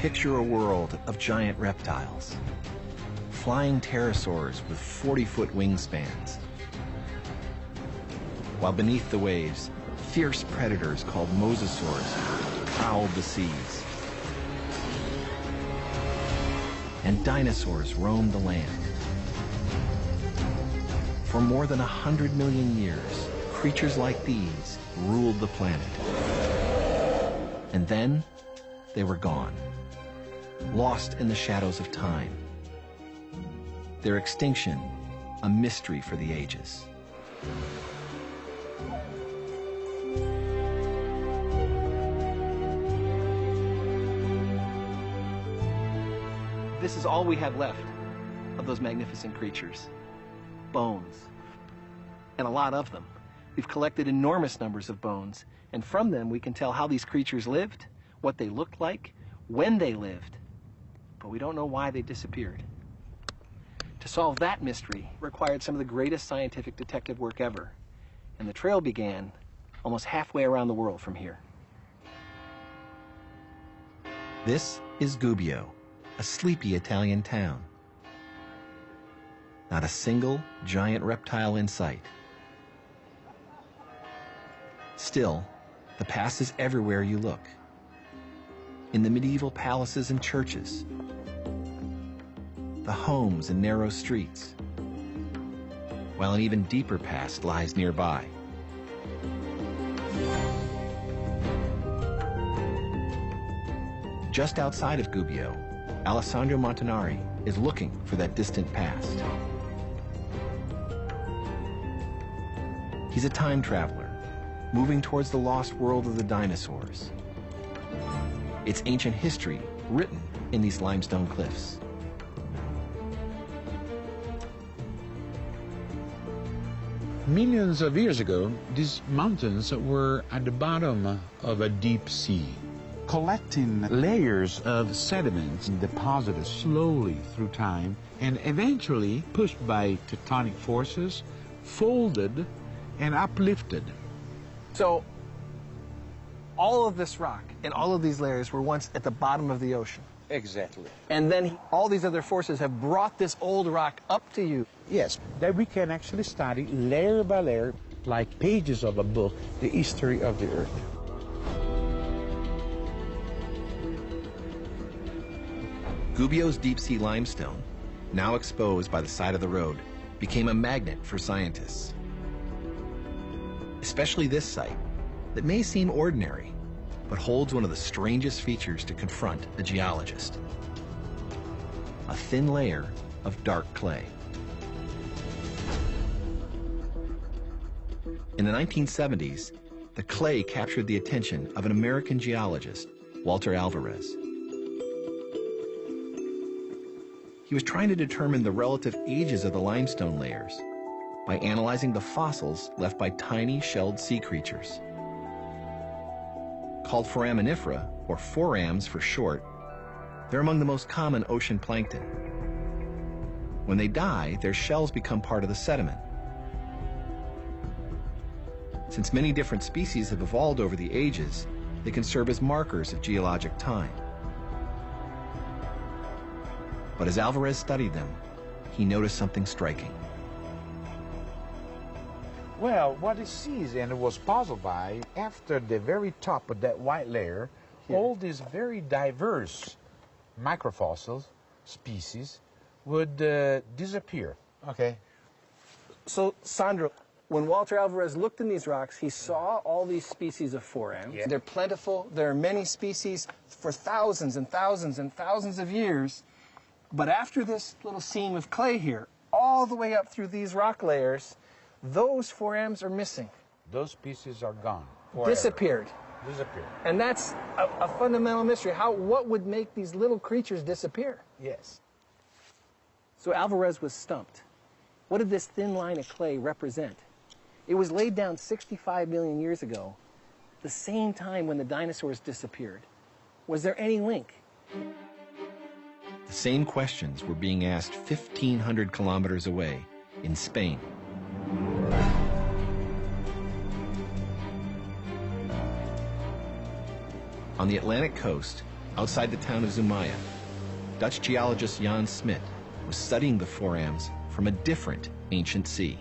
Picture a world of giant reptiles, flying pterosaurs with 40-foot wingspans, while beneath the waves, fierce predators called mosasaurs prowled the seas, and dinosaurs roamed the land. For more than 100 million years, creatures like these ruled the planet. And then they were gone, lost in the shadows of time. Their extinction, a mystery for the ages. This is all we have left of those magnificent creatures. Bones. And a lot of them. We've collected enormous numbers of bones, and from them we can tell how these creatures lived, what they looked like, when they lived, but we don't know why they disappeared. To solve that mystery required some of the greatest scientific detective work ever, and the trail began almost halfway around the world from here. This is Gubbio, a sleepy Italian town. Not a single giant reptile in sight. Still, the past is everywhere you look. In the medieval palaces and churches, the homes and narrow streets, while an even deeper past lies nearby. Just outside of Gubbio, Alessandro Montanari is looking for that distant past. He's a time traveler, moving towards the lost world of the dinosaurs. Its ancient history written in these limestone cliffs. Millions of years ago, these mountains were at the bottom of a deep sea, collecting layers of sediments deposited slowly through time and eventually pushed by tectonic forces, folded and uplifted. So all of this rock and all of these layers were once at the bottom of the ocean. Exactly. And then all these other forces have brought this old rock up to you. Yes, that we can actually study layer by layer, like pages of a book, the history of the Earth. Gubbio's deep-sea limestone, now exposed by the side of the road, became a magnet for scientists. Especially this site, that may seem ordinary, but holds one of the strangest features to confront a geologist. A thin layer of dark clay. In the 1970s, the clay captured the attention of an American geologist, Walter Alvarez. He was trying to determine the relative ages of the limestone layers by analyzing the fossils left by tiny shelled sea creatures. Called foraminifera, or forams for short, they're among the most common ocean plankton. When they die, their shells become part of the sediment. Since many different species have evolved over the ages, they can serve as markers of geologic time. But as Alvarez studied them, he noticed something striking. Well, what he sees and was puzzled by, after the very top of that white layer, all these very diverse microfossils species would disappear. Okay. So, Sandro, when Walter Alvarez looked in these rocks, he saw all these species of forams. Yeah. They're plentiful. There are many species for thousands and thousands and thousands of years. But after this little seam of clay here, all the way up through these rock layers, those forams are missing. Those species are gone. Disappeared. Disappeared. And that's a fundamental mystery. What would make these little creatures disappear? Yes. So Alvarez was stumped. What did this thin line of clay represent? It was laid down 65 million years ago, the same time when the dinosaurs disappeared. Was there any link? The same questions were being asked 1,500 kilometers away in Spain. On the Atlantic coast, outside the town of Zumaya, Dutch geologist Jan Smit was studying the forams from a different ancient sea.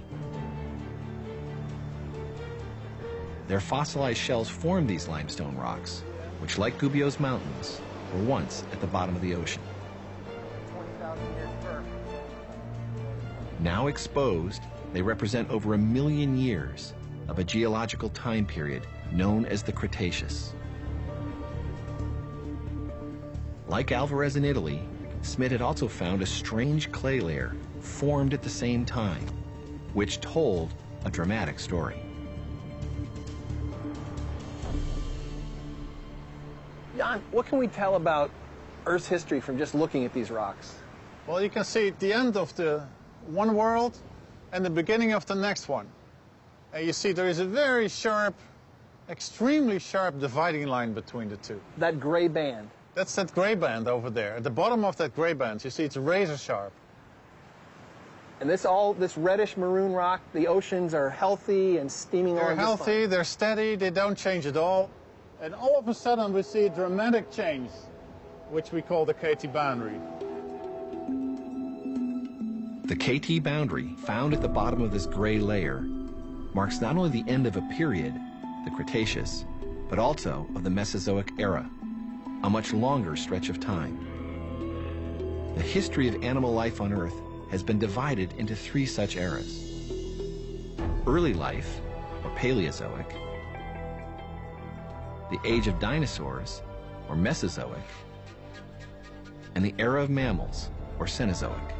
Their fossilized shells formed these limestone rocks, which, like Gubbio's mountains, were once at the bottom of the ocean. 20,000 years per. Now exposed, they represent over 1 million years of a geological time period known as the Cretaceous. Like Alvarez in Italy, Smit had also found a strange clay layer formed at the same time, which told a dramatic story. Jan, what can we tell about Earth's history from just looking at these rocks? Well, you can see the end of the one world and the beginning of the next one. And you see there is a very sharp, extremely sharp dividing line between the two. That gray band. That's that gray band over there. At the bottom of that gray band, you see it's razor sharp. And this reddish maroon rock, the oceans are healthy and steaming They're along just healthy, fine. they're steady, they don't change at all. And all of a sudden we see a dramatic change, which we call the KT boundary. The KT boundary, found at the bottom of this gray layer, marks not only the end of a period, the Cretaceous, but also of the Mesozoic era, a much longer stretch of time. The history of animal life on Earth has been divided into 3 such eras: early life, or Paleozoic, the age of dinosaurs, or Mesozoic, and the era of mammals, or Cenozoic.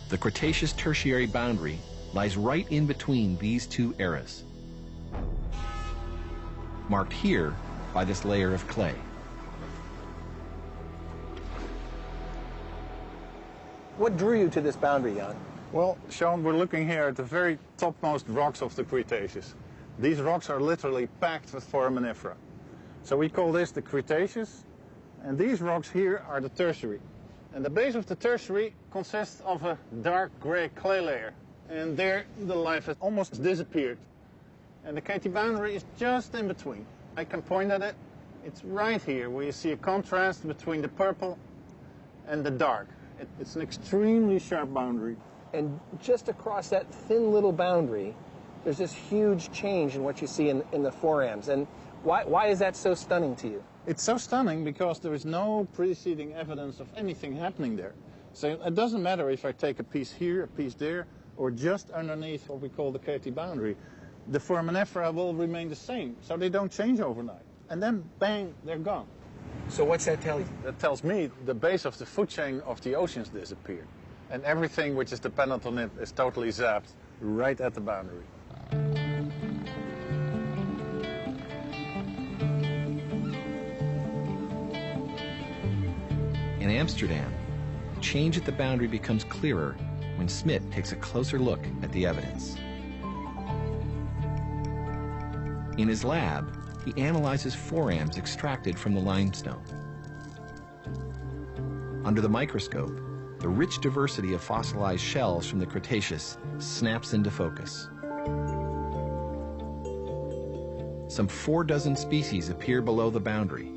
The Cretaceous Tertiary boundary lies right in between these 2 eras, marked here by this layer of clay. What drew you to this boundary, Jan? Well, Sean, we're looking here at the very topmost rocks of the Cretaceous. These rocks are literally packed with foraminifera. So we call this the Cretaceous, and these rocks here are the Tertiary. And the base of the Tertiary consists of a dark gray clay layer. And there the life has almost disappeared. And the KT boundary is just in between. I can point at it. It's right here where you see a contrast between the purple and the dark. It's an extremely sharp boundary. And just across that thin little boundary, there's this huge change in what you see in the forams. And why is that so stunning to you? It's so stunning because there is no preceding evidence of anything happening there. So it doesn't matter if I take a piece here, a piece there, or just underneath what we call the KT boundary. The foraminifera will remain the same, so they don't change overnight. And then, bang, they're gone. So what's that tell you? That tells me the base of the food chain of the oceans disappeared. And everything which is dependent on it is totally zapped right at the boundary. In Amsterdam, the change at the boundary becomes clearer when Smit takes a closer look at the evidence. In his lab, he analyzes forams extracted from the limestone. Under the microscope, the rich diversity of fossilized shells from the Cretaceous snaps into focus. Some 4 dozen species appear below the boundary.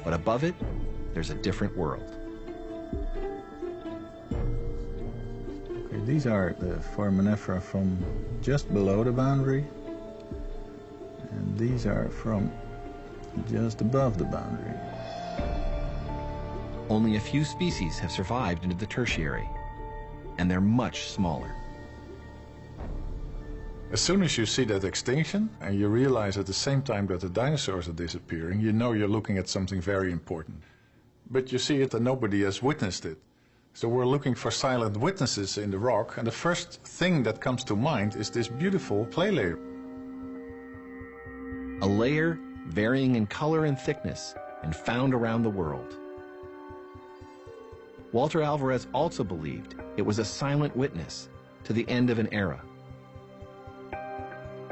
But above it, there's a different world. Okay, these are the foraminifera from just below the boundary. And these are from just above the boundary. Only a few species have survived into the Tertiary, and they're much smaller. As soon as you see that extinction, and you realize at the same time that the dinosaurs are disappearing, you know you're looking at something very important. But you see it and nobody has witnessed it. So we're looking for silent witnesses in the rock, and the first thing that comes to mind is this beautiful clay layer. A layer varying in color and thickness and found around the world. Walter Alvarez also believed it was a silent witness to the end of an era.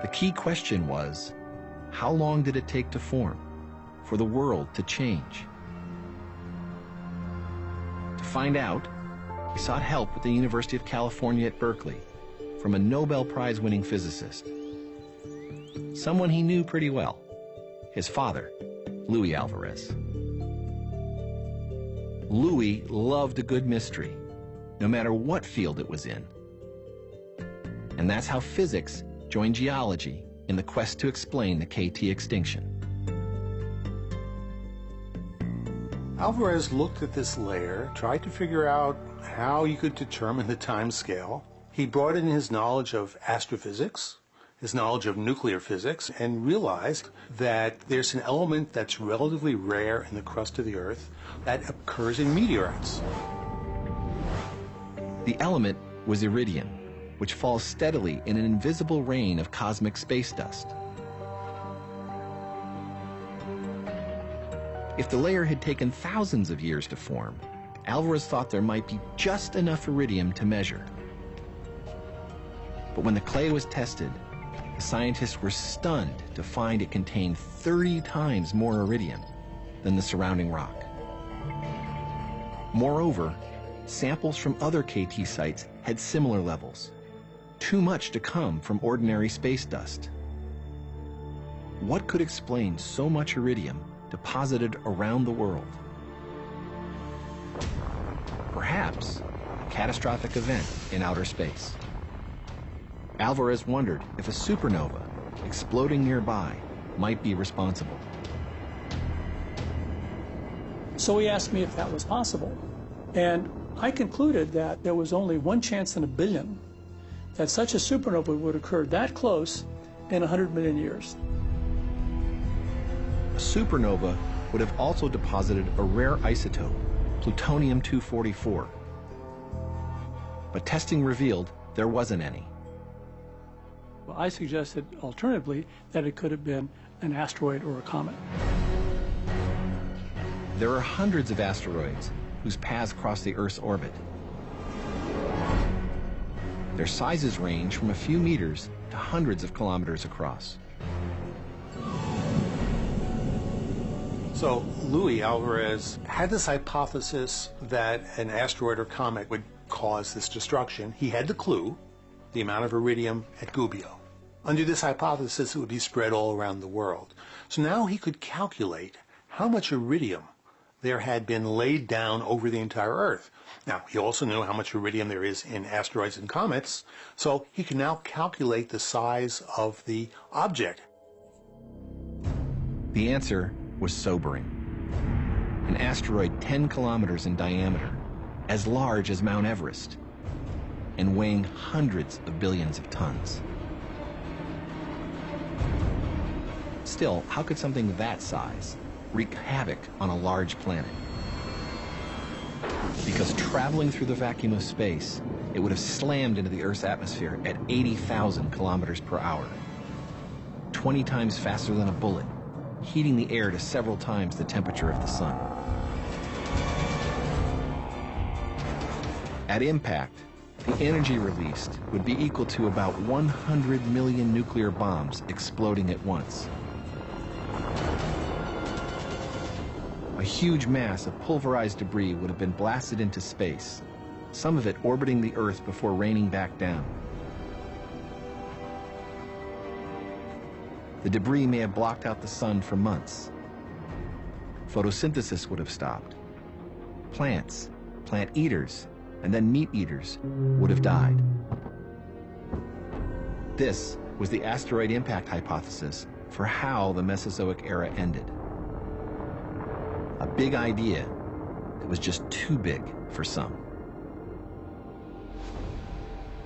The key question was, how long did it take to form, for the world to change? To find out, he sought help at the University of California at Berkeley from a Nobel Prize-winning physicist. someone he knew pretty well, his father, Louis Alvarez. Louis loved a good mystery, no matter what field it was in. And that's how physics joined geology in the quest to explain the KT extinction. Alvarez looked at this layer, tried to figure out how you could determine the time scale. He brought in his knowledge of astrophysics, his knowledge of nuclear physics, and realized that there's an element that's relatively rare in the crust of the Earth that occurs in meteorites. The element was iridium, which falls steadily in an invisible rain of cosmic space dust. If the layer had taken thousands of years to form, Alvarez thought there might be just enough iridium to measure. But when the clay was tested, the scientists were stunned to find it contained 30 times more iridium than the surrounding rock. Moreover, samples from other KT sites had similar levels, too much to come from ordinary space dust. What could explain so much iridium deposited around the world? Perhaps a catastrophic event in outer space. Alvarez wondered if a supernova exploding nearby might be responsible. So he asked me if that was possible. And I concluded that there was only one chance in a billion that such a supernova would occur that close in 100 million years. A supernova would have also deposited a rare isotope, plutonium-244. But testing revealed there wasn't any. Well, I suggested, alternatively, that it could have been an asteroid or a comet. There are hundreds of asteroids whose paths cross the Earth's orbit. Their sizes range from a few meters to hundreds of kilometers across. So Louis Alvarez had this hypothesis that an asteroid or comet would cause this destruction. He had the clue, the amount of iridium at Gubbio. Under this hypothesis, it would be spread all around the world. So now he could calculate how much iridium there had been laid down over the entire Earth. Now, he also knew how much iridium there is in asteroids and comets, so he can now calculate the size of the object. The answer was sobering. An asteroid 10 kilometers in diameter, as large as Mount Everest, and weighing hundreds of billions of tons. Still, how could something that size wreak havoc on a large planet? Because traveling through the vacuum of space, it would have slammed into the Earth's atmosphere at 80,000 kilometers per hour, 20 times faster than a bullet, heating the air to several times the temperature of the sun. At impact, the energy released would be equal to about 100 million nuclear bombs exploding at once. A huge mass of pulverized debris would have been blasted into space, some of it orbiting the Earth before raining back down. The debris may have blocked out the sun for months. Photosynthesis would have stopped. Plants, plant eaters, and then meat eaters would have died. This was the asteroid impact hypothesis for how the Mesozoic era ended. A big idea that was just too big for some.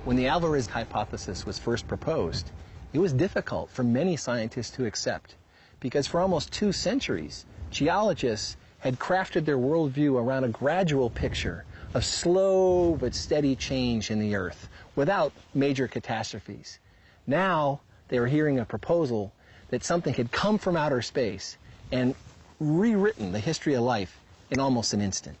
When the Alvarez hypothesis was first proposed, it was difficult for many scientists to accept, because for almost 2 centuries, geologists had crafted their worldview around a gradual picture of slow but steady change in the Earth without major catastrophes. Now they were hearing a proposal that something had come from outer space and rewritten the history of life in almost an instant.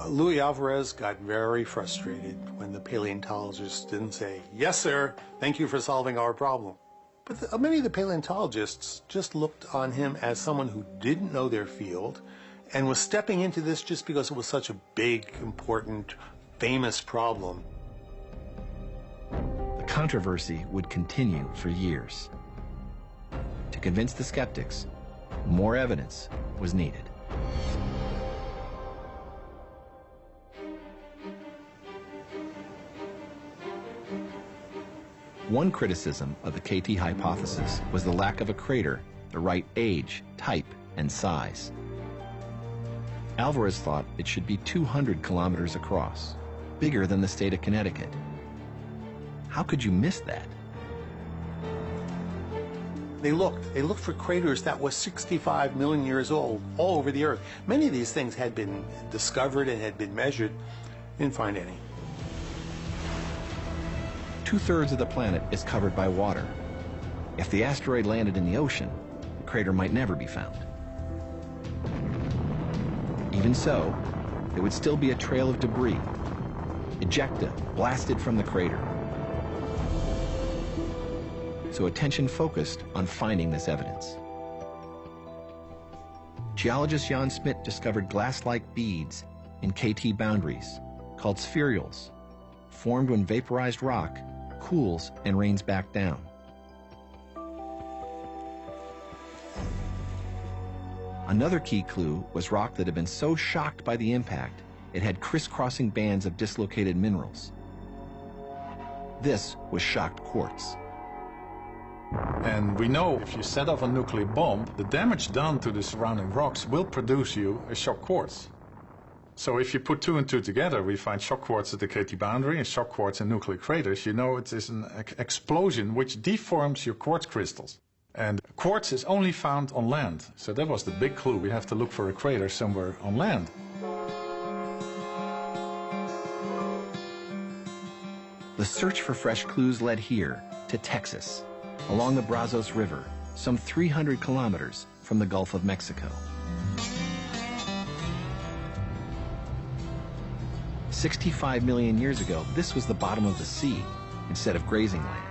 Louis Alvarez got very frustrated when the paleontologists didn't say, "Yes, sir, thank you for solving our problem." But many of the paleontologists just looked on him as someone who didn't know their field and was stepping into this just because it was such a big, important, famous problem. The controversy would continue for years. To convince the skeptics, more evidence was needed. One criticism of the KT hypothesis was the lack of a crater the right age, type, and size. Alvarez thought it should be 200 kilometers across, bigger than the state of Connecticut. How could you miss that? They looked for craters that were 65 million years old all over the Earth. Many of these things had been discovered and had been measured. Didn't find any. 2/3 of the planet is covered by water. If the asteroid landed in the ocean, the crater might never be found. Even so, there would still be a trail of debris, ejecta blasted from the crater. So attention focused on finding this evidence. Geologist Jan Smit discovered glass-like beads in KT boundaries called spherules, formed when vaporized rock cools and rains back down. Another key clue was rock that had been so shocked by the impact it had crisscrossing bands of dislocated minerals. This was shocked quartz. And we know if you set off a nuclear bomb, the damage done to the surrounding rocks will produce you a shock quartz. So if you put 2 and 2 together, we find shock quartz at the KT boundary and shock quartz in nuclear craters. You know it is an explosion which deforms your quartz crystals. And quartz is only found on land. So that was the big clue. We have to look for a crater somewhere on land. The search for fresh clues led here to Texas, along the Brazos River, some 300 kilometers from the Gulf of Mexico. 65 million years ago, this was the bottom of the sea instead of grazing land.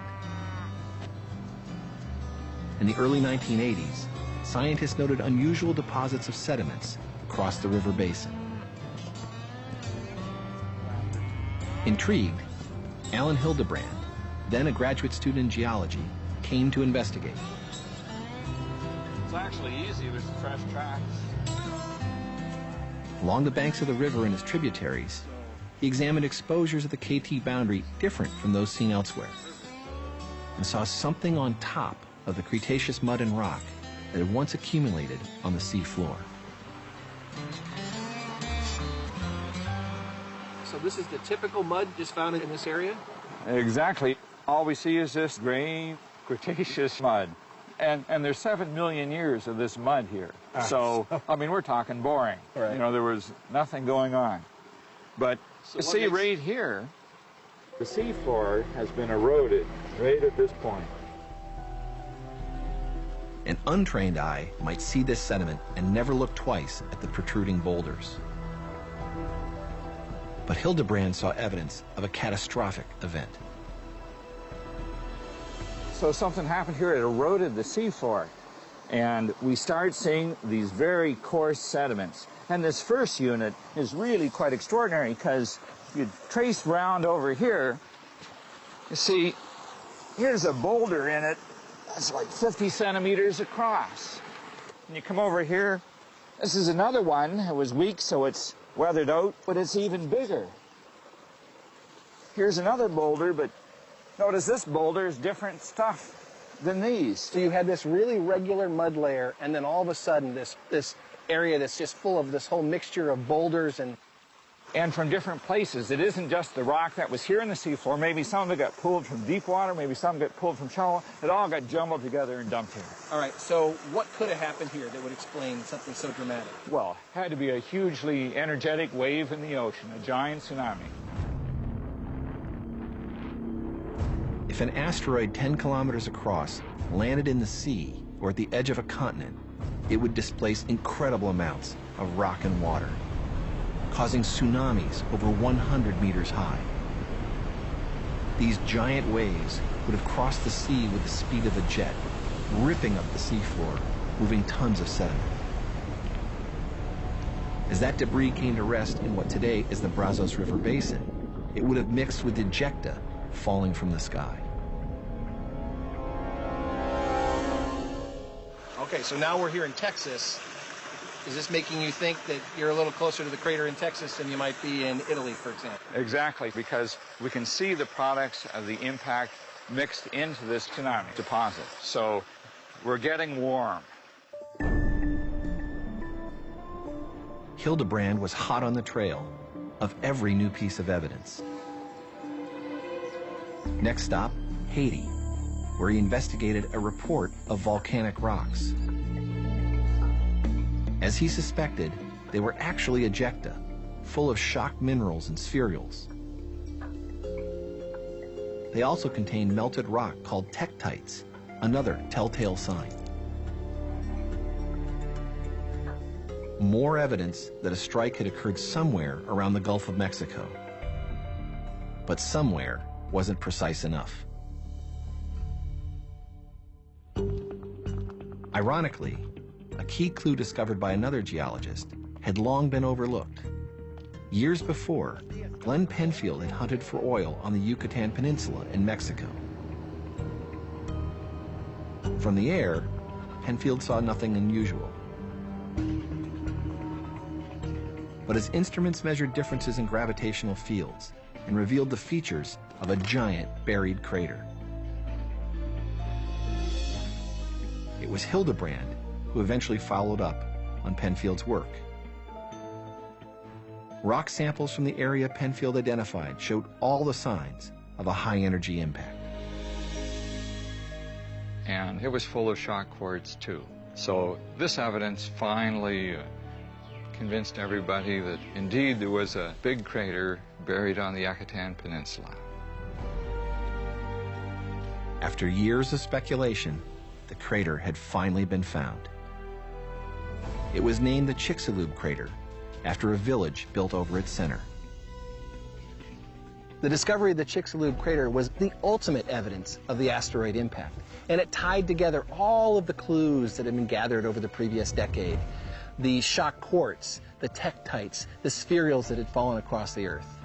In the early 1980s, scientists noted unusual deposits of sediments across the river basin. Intrigued, Alan Hildebrand, then a graduate student in geology, came to investigate. It's actually easy, there's fresh tracks. Along the banks of the river and its tributaries, he examined exposures of the KT boundary different from those seen elsewhere, and saw something on top of the Cretaceous mud and rock that had once accumulated on the sea floor. So this is the typical mud just found in this area? Exactly. All we see is this gray Cretaceous mud. And there's 7 million years of this mud here. So, I mean, we're talking boring. Right. You know, there was nothing going on. But So you see right here, the seafloor has been eroded right at this point. An untrained eye might see this sediment and never look twice at the protruding boulders. But Hildebrand saw evidence of a catastrophic event. So something happened here, it eroded the seafloor. And we start seeing these very coarse sediments. And this first unit is really quite extraordinary because if you trace round over here, you see, here's a boulder in it that's like 50 centimeters across. And you come over here, this is another one. It was weak, so it's weathered out, but it's even bigger. Here's another boulder, but notice this boulder is different stuff than these. So you had this really regular mud layer, and then all of a sudden this area that's just full of this whole mixture of boulders and from different places. It isn't just the rock that was here in the seafloor. Maybe some of it got pulled from deep water, maybe some got pulled from shallow. It all got jumbled together and dumped here. All right, so what could have happened here that would explain something so dramatic? Well, it had to be a hugely energetic wave in the ocean, a giant tsunami. If an asteroid 10 kilometers across landed in the sea or at the edge of a continent, it would displace incredible amounts of rock and water, causing tsunamis over 100 meters high. These giant waves would have crossed the sea with the speed of a jet, ripping up the seafloor, moving tons of sediment. As that debris came to rest in what today is the Brazos River Basin, it would have mixed with ejecta falling from the sky. Okay, so now we're here in Texas. Is this making you think that you're a little closer to the crater in Texas than you might be in Italy, for example? Exactly, because we can see the products of the impact mixed into this tsunami deposit. So we're getting warm. Hildebrand was hot on the trail of every new piece of evidence. Next stop, Haiti, where he investigated a report of volcanic rocks. As he suspected, they were actually ejecta, full of shocked minerals and spherules. They also contained melted rock called tektites, another telltale sign. More evidence that a strike had occurred somewhere around the Gulf of Mexico. But somewhere wasn't precise enough. Ironically, a key clue discovered by another geologist had long been overlooked. Years before, Glenn Penfield had hunted for oil on the Yucatan Peninsula in Mexico. From the air, Penfield saw nothing unusual. But his instruments measured differences in gravitational fields and revealed the features of a giant buried crater. It was Hildebrand who eventually followed up on Penfield's work. Rock samples from the area Penfield identified showed all the signs of a high-energy impact. And it was full of shock quartz, too. So this evidence finally convinced everybody that indeed there was a big crater buried on the Yucatan Peninsula. After years of speculation, the crater had finally been found. It was named the Chicxulub crater, after a village built over its center. The discovery of the Chicxulub crater was the ultimate evidence of the asteroid impact, and it tied together all of the clues that had been gathered over the previous decade. The shock quartz, the tektites, the spherules that had fallen across the Earth.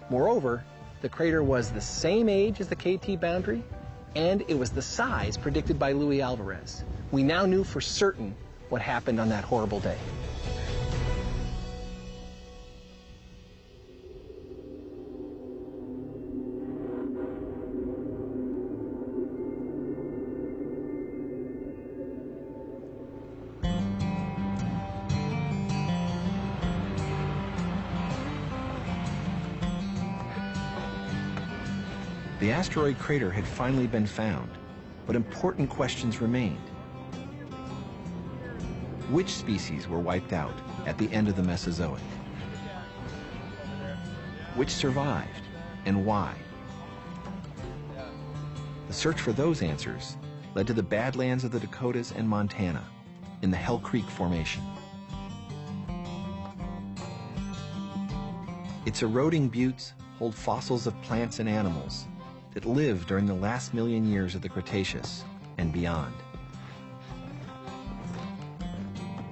Moreover, the crater was the same age as the KT boundary, and it was the size predicted by Luis Alvarez. We now knew for certain what happened on that horrible day. The asteroid crater had finally been found, but important questions remained. Which species were wiped out at the end of the Mesozoic? Which survived, and why? The search for those answers led to the Badlands of the Dakotas and Montana in the Hell Creek Formation. Its eroding buttes hold fossils of plants and animals that lived during the last million years of the Cretaceous and beyond.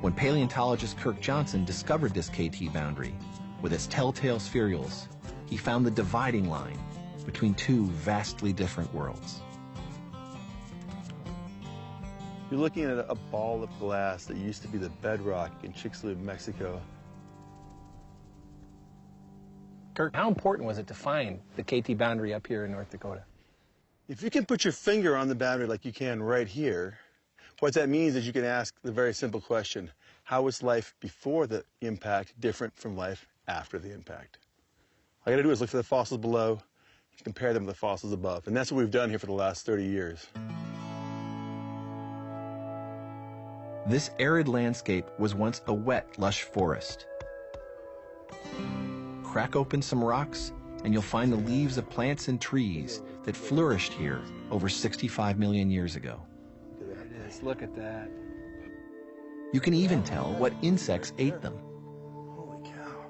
When paleontologist Kirk Johnson discovered this KT boundary with its telltale spherules, he found the dividing line between two vastly different worlds. You're looking at a ball of glass that used to be the bedrock in Chicxulub, Mexico. Kirk, how important was it to find the KT boundary up here in North Dakota? If you can put your finger on the boundary like you can right here, what that means is you can ask the very simple question, how was life before the impact different from life after the impact? All you gotta do is look for the fossils below and compare them with the fossils above. And that's what we've done here for the last 30 years. This arid landscape was once a wet, lush forest. Crack open some rocks, and you'll find the leaves of plants and trees that flourished here over 65 million years ago. There it is. Look at that. You can even tell what insects ate them. Holy cow.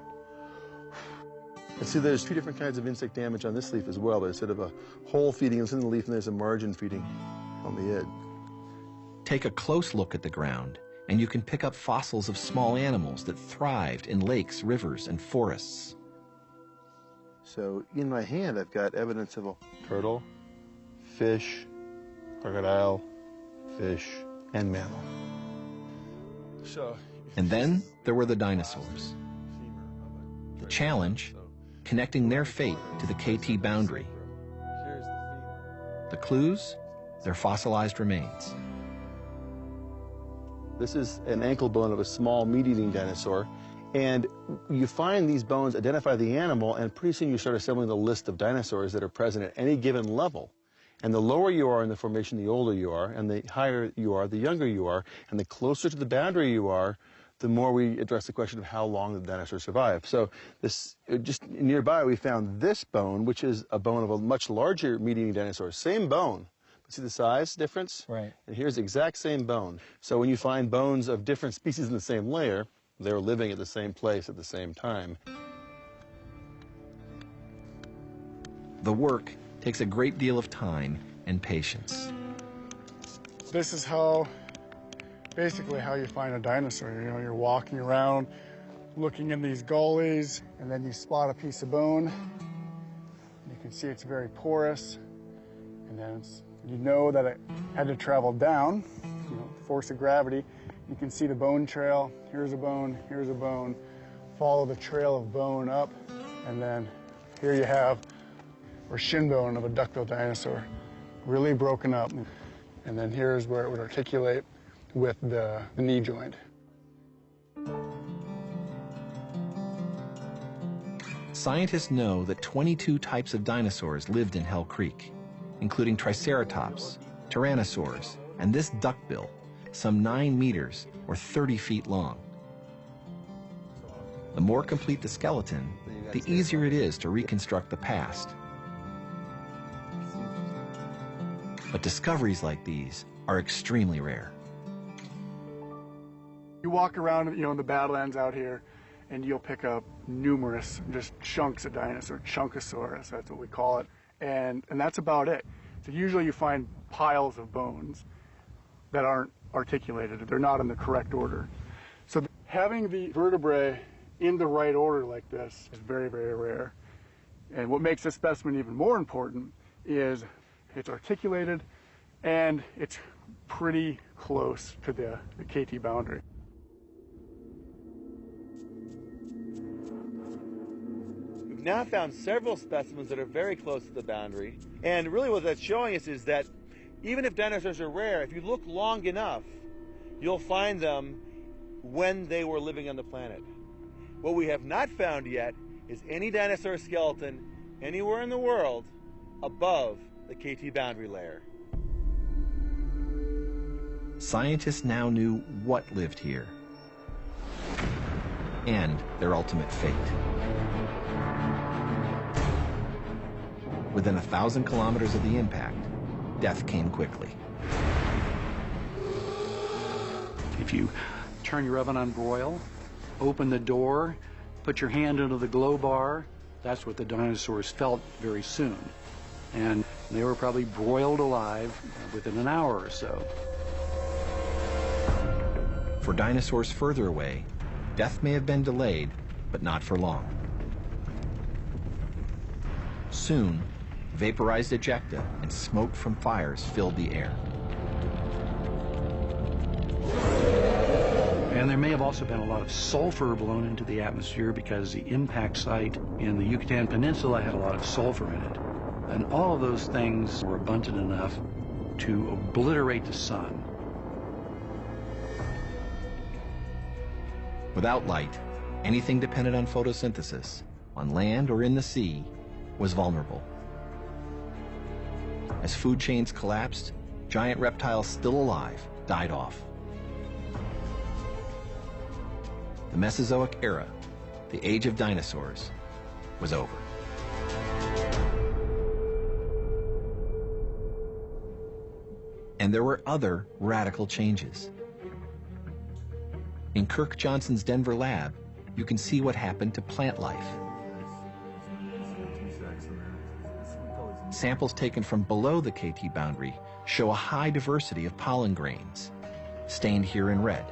And see, there's two different kinds of insect damage on this leaf as well. There's sort of a hole feeding within the leaf, and there's a margin feeding on the edge. Take a close look at the ground, and you can pick up fossils of small animals that thrived in lakes, rivers, and forests. So in my hand, I've got evidence of a turtle, fish, crocodile, fish, and mammal. And then there were the dinosaurs. The challenge, connecting their fate to the KT boundary. The clues, their fossilized remains. This is an ankle bone of a small meat-eating dinosaur, and you find these bones, identify the animal, and pretty soon you start assembling the list of dinosaurs that are present at any given level. And the lower you are in the formation, the older you are, and the higher you are, the younger you are, and the closer to the boundary you are, the more we address the question of how long the dinosaur survived. So this, just nearby, we found this bone, which is a bone of a much larger meat-eating dinosaur. Same bone. See the size difference? Right. And here's the exact same bone. So when you find bones of different species in the same layer, they're living at the same place at the same time. The work takes a great deal of time and patience. This is basically how you find a dinosaur. You know, you're walking around, looking in these gullies, and then you spot a piece of bone. You can see it's very porous, and then you know that it had to travel down, you know, force of gravity. You can see the bone trail. Here's a bone, here's a bone. Follow the trail of bone up, and then here you have a shin bone of a duckbill dinosaur, really broken up. And then here's where it would articulate with the knee joint. Scientists know that 22 types of dinosaurs lived in Hell Creek, including Triceratops, Tyrannosaurs, and this duckbill, some 9 meters or 30 feet long. The more complete the skeleton, the easier it is to reconstruct the past. But discoveries like these are extremely rare. You walk around, you know, in the Badlands out here, and you'll pick up numerous just chunks of dinosaur, chunkosaurus, that's what we call it, and that's about it. So usually you find piles of bones that aren't articulated, they're not in the correct order. So having the vertebrae in the right order like this is very, very rare. And what makes this specimen even more important is it's articulated and it's pretty close to the KT boundary. We've now found several specimens that are very close to the boundary. And really what that's showing us is that even if dinosaurs are rare, if you look long enough, you'll find them when they were living on the planet. What we have not found yet is any dinosaur skeleton anywhere in the world above the KT boundary layer. Scientists now knew what lived here and their ultimate fate. Within 1,000 kilometers of the impact, death came quickly. If you turn your oven on broil, open the door, put your hand into the glow bar, that's what the dinosaurs felt very soon. And they were probably broiled alive within an hour or so. For dinosaurs further away, death may have been delayed, but not for long. Soon, vaporized ejecta and smoke from fires filled the air. And there may have also been a lot of sulfur blown into the atmosphere because the impact site in the Yucatan Peninsula had a lot of sulfur in it. And all of those things were abundant enough to obliterate the sun. Without light, anything dependent on photosynthesis, on land or in the sea, was vulnerable. As food chains collapsed, giant reptiles still alive died off. The Mesozoic era, the age of dinosaurs, was over. And there were other radical changes. In Kirk Johnson's Denver lab, you can see what happened to plant life. Samples taken from below the KT boundary show a high diversity of pollen grains, stained here in red.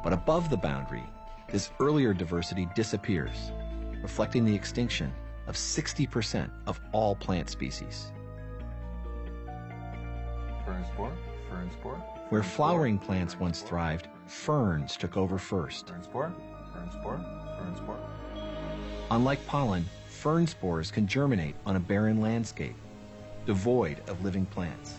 But above the boundary, this earlier diversity disappears, reflecting the extinction of 60% of all plant species. Fern spore, fern spore, Where flowering plants once thrived, ferns took over first. Fern spore, fern spore, fern spore. Unlike pollen, fern spores can germinate on a barren landscape, devoid of living plants.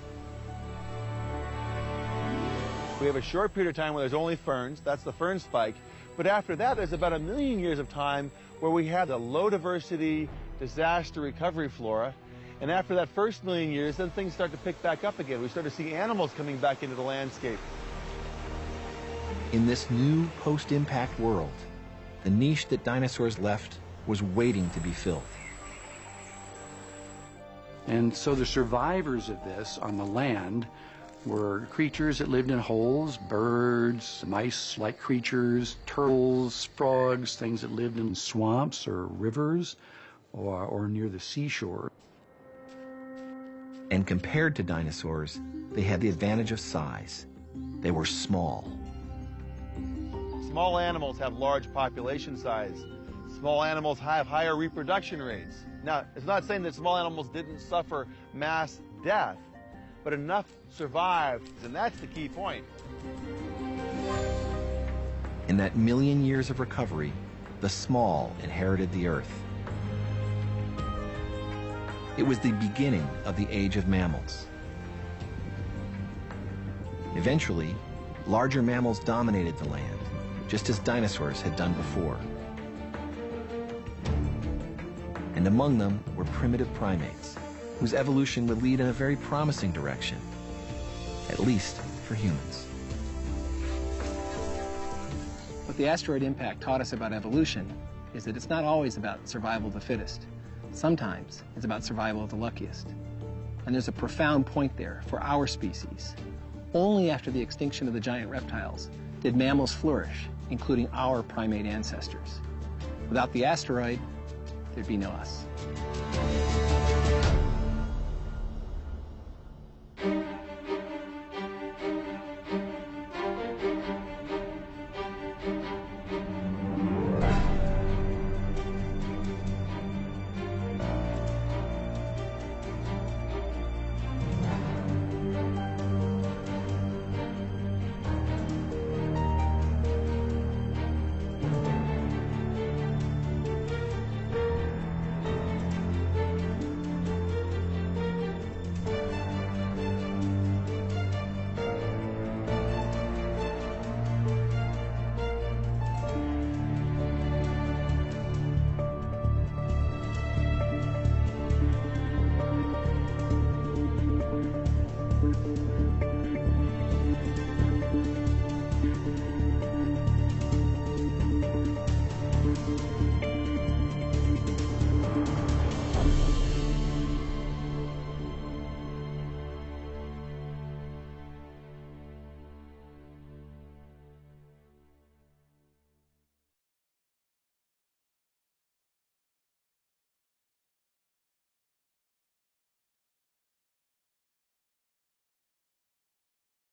We have a short period of time where there's only ferns, that's the fern spike, but after that there's about 1 million years of time where we have the low diversity, disaster recovery flora, and after that first 1 million years, then things start to pick back up again. We start to see animals coming back into the landscape. In this new post-impact world, the niche that dinosaurs left was waiting to be filled. And so the survivors of this on the land were creatures that lived in holes, birds, mice-like creatures, turtles, frogs, things that lived in swamps or rivers or near the seashore. And compared to dinosaurs, they had the advantage of size. They were small. Small animals have large population size. Small animals have higher reproduction rates. Now, it's not saying that small animals didn't suffer mass death, but enough survived, and that's the key point. In that 1 million years of recovery, the small inherited the Earth. It was the beginning of the age of mammals. Eventually, larger mammals dominated the land, just as dinosaurs had done before. And among them were primitive primates, whose evolution would lead in a very promising direction, at least for humans. What the asteroid impact taught us about evolution is that it's not always about survival of the fittest. Sometimes it's about survival of the luckiest. And there's a profound point there for our species. Only after the extinction of the giant reptiles did mammals flourish, including our primate ancestors. Without the asteroid, there'd be no us.